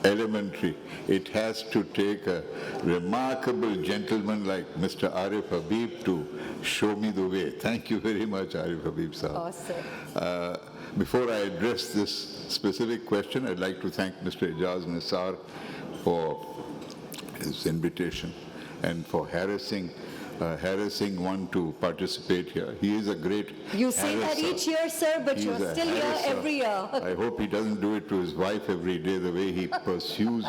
elementary. It has to take a remarkable gentleman like Mr. Arif Habib to show me the way. Thank you very much, Arif Habib sir. Awesome. Before I address this specific question, I'd like to thank Mr. Ijaz Nisar for his invitation and for harassing one to participate here. He is a great You say that harasser. each year, sir, but He's you're a still here harasser. every year. I hope he doesn't do it to his wife every day, the way he pursues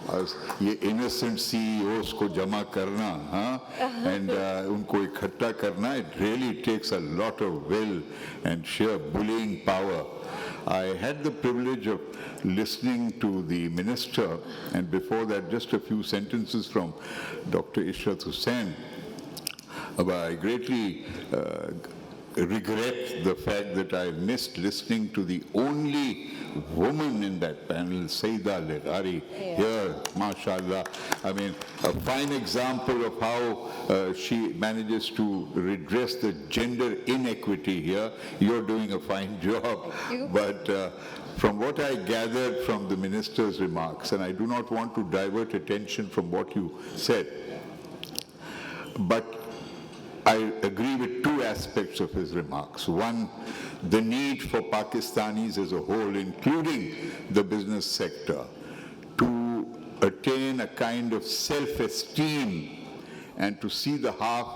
us. ये innocent CEOs को जमा करना, and उनको इकट्ठा करना, it really takes a lot of will and sheer bullying power. I had the privilege of listening to the minister, and before that, just a few sentences from Dr. Ishrat Hussain. I greatly regret the fact that I missed listening to the only woman in that panel, Saida Leghari, here, mashallah. I mean, a fine example of how she manages to redress the gender inequity here. You're doing a fine job. Thank you. But from what I gathered from the minister's remarks, and I do not want to divert attention from what you said, but I agree with two aspects of his remarks. One, the need for Pakistanis as a whole, including the business sector, to attain a kind of self-esteem and to see the half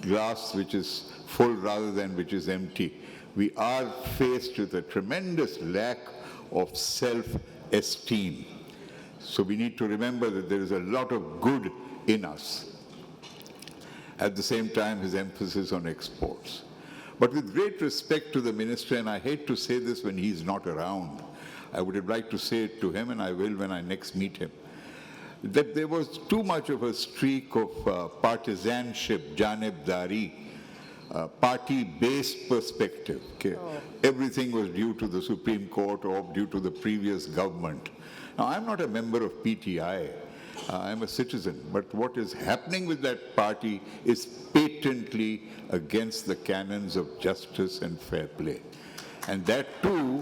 glass which is full rather than which is empty. We are faced with a tremendous lack of self-esteem. So we need to remember that there is a lot of good in us. At the same time, his emphasis on exports. But with great respect to the minister, and I hate to say this when he's not around, I would have liked to say it to him, and I will when I next meet him, that there was too much of a streak of partisanship, janibdari, party-based perspective. Okay? Everything was due to the Supreme Court or due to the previous government. Now, I'm not a member of PTI. I'm a citizen, but what is happening with that party is patently against the canons of justice and fair play. And that too,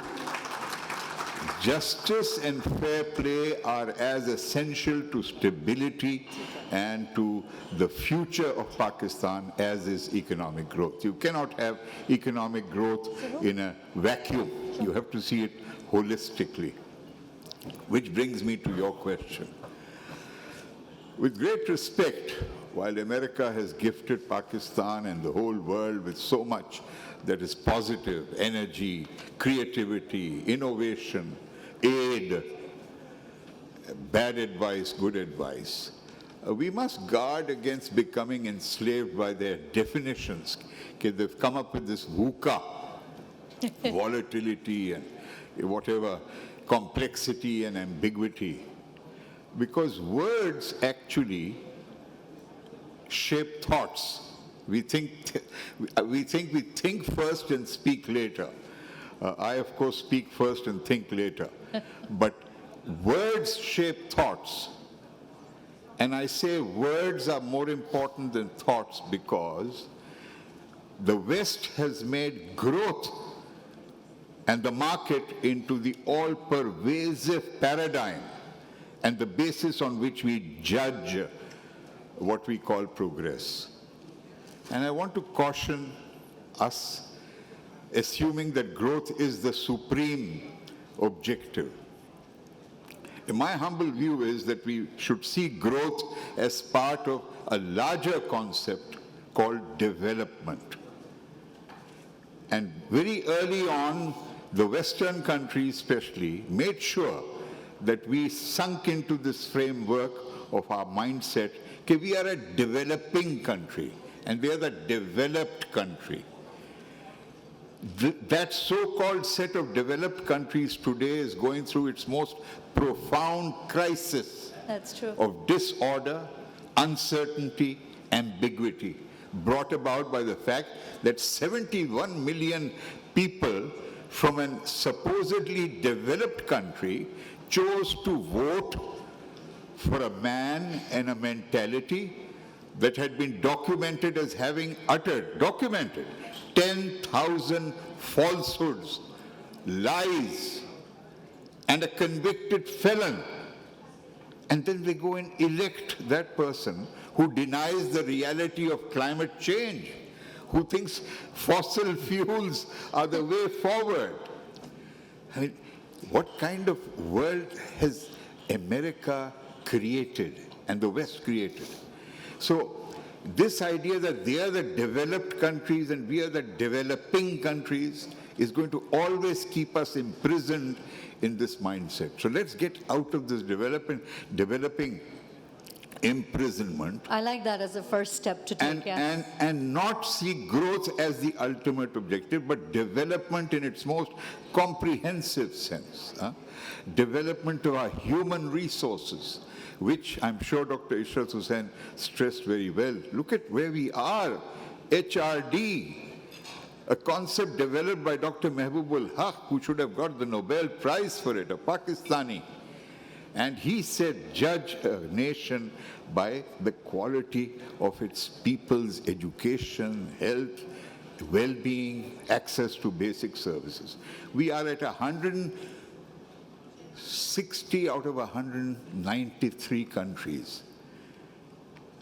justice and fair play are as essential to stability and to the future of Pakistan as is economic growth. You cannot have economic growth in a vacuum. You have to see it holistically. Which brings me to your question. With great respect, while America has gifted Pakistan and the whole world with so much that is positive, energy, creativity, innovation, aid, bad advice, good advice, we must guard against becoming enslaved by their definitions. Okay, they've come up with this VUCA, volatility and whatever, complexity and ambiguity. Because words actually shape thoughts. We think we think first and speak later. I, of course, speak first and think later. But words shape thoughts. And I say words are more important than thoughts because the West has made growth and the market into the all-pervasive paradigm and the basis on which we judge what we call progress. And I want to caution us, assuming that growth is the supreme objective. My humble view is that we should see growth as part of a larger concept called development. And very early on, the Western countries especially made sure that we sunk into this framework of our mindset that we are a developing country and we are the developed country. That so-called set of developed countries today is going through its most profound crisis. That's true. Of disorder, uncertainty, ambiguity, brought about by the fact that 71 million people from a supposedly developed country chose to vote for a man and a mentality that had been documented as having uttered, 10,000 falsehoods, lies, and a convicted felon And then they go and elect that person who denies the reality of climate change, who thinks fossil fuels are the way forward. I mean, what kind of world has America created and the West created? So this idea that they are the developed countries and we are the developing countries is going to always keep us imprisoned in this mindset. So let's get out of this developing imprisonment I like that as a first step to take, and not see growth as the ultimate objective, but development in its most comprehensive sense. Development of our human resources, which I'm sure Dr. Ishrat Hussain stressed very well. Look at where we are. HRD, a concept developed by Dr. Mehboob Haq, who should have got the Nobel Prize for it, a Pakistani. And he said, judge a nation by the quality of its people's education, health, well-being, access to basic services. We are at 160 out of 193 countries.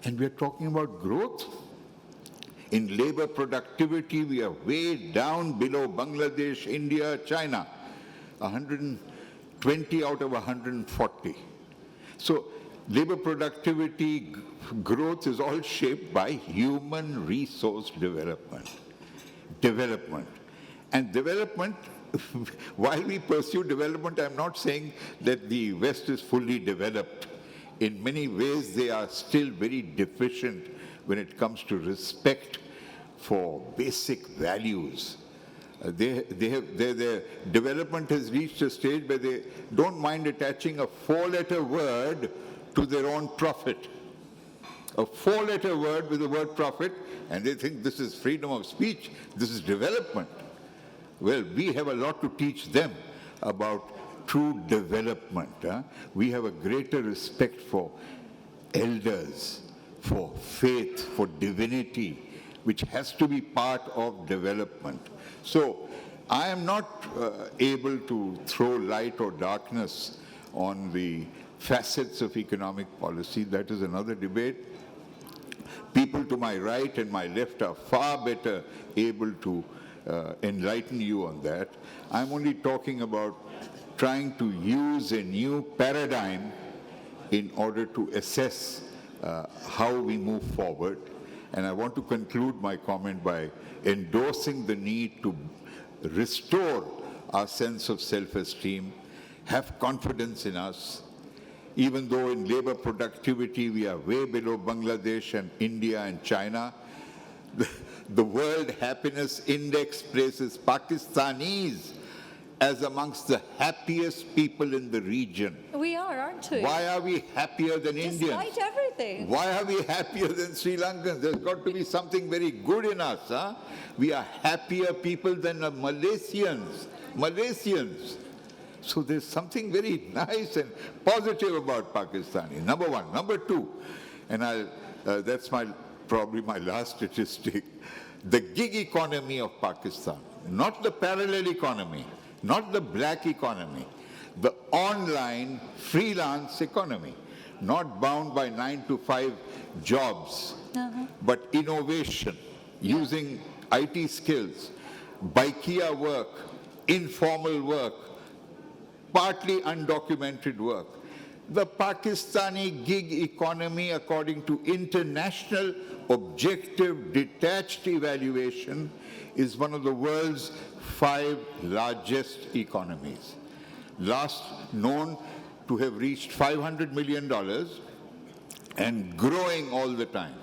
And we're talking about growth. In labor productivity, we are way down below Bangladesh, India, China. 120 out of 140. So labor productivity growth is all shaped by human resource development. And development, while we pursue development, I'm not saying that the West is fully developed. In many ways, they are still very deficient when it comes to respect for basic values. Their development has reached a stage where they don't mind attaching a four-letter word to their own profit. A four-letter word with the word profit, and they think this is freedom of speech, this is development. Well, we have a lot to teach them about true development. We have a greater respect for elders, for faith, for divinity, which has to be part of development. So I am not able to throw light or darkness on the facets of economic policy. That is another debate. People to my right and my left are far better able to enlighten you on that. I'm only talking about trying to use a new paradigm in order to assess how we move forward. And I want to conclude my comment by endorsing the need to restore our sense of self-esteem, have confidence in us. Even though in labor productivity we are way below Bangladesh and India and China, the World Happiness Index places Pakistanis as amongst the happiest people in the region. We are, aren't we? Why are we happier than Indians? Despite everything. Why are we happier than Sri Lankans? There's got to be something very good in us. We are happier people than the Malaysians. So there's something very nice and positive about Pakistani, number one. Number two, and that's probably my last statistic, the gig economy of Pakistan, not the parallel economy, not the black economy, the online freelance economy, not bound by 9-to-5 jobs, but innovation, using IT skills, Baikia work, informal work, partly undocumented work. The Pakistani gig economy, according to international objective detached evaluation, is one of the world's 5 largest economies. Last known to have reached $500 million and growing all the time.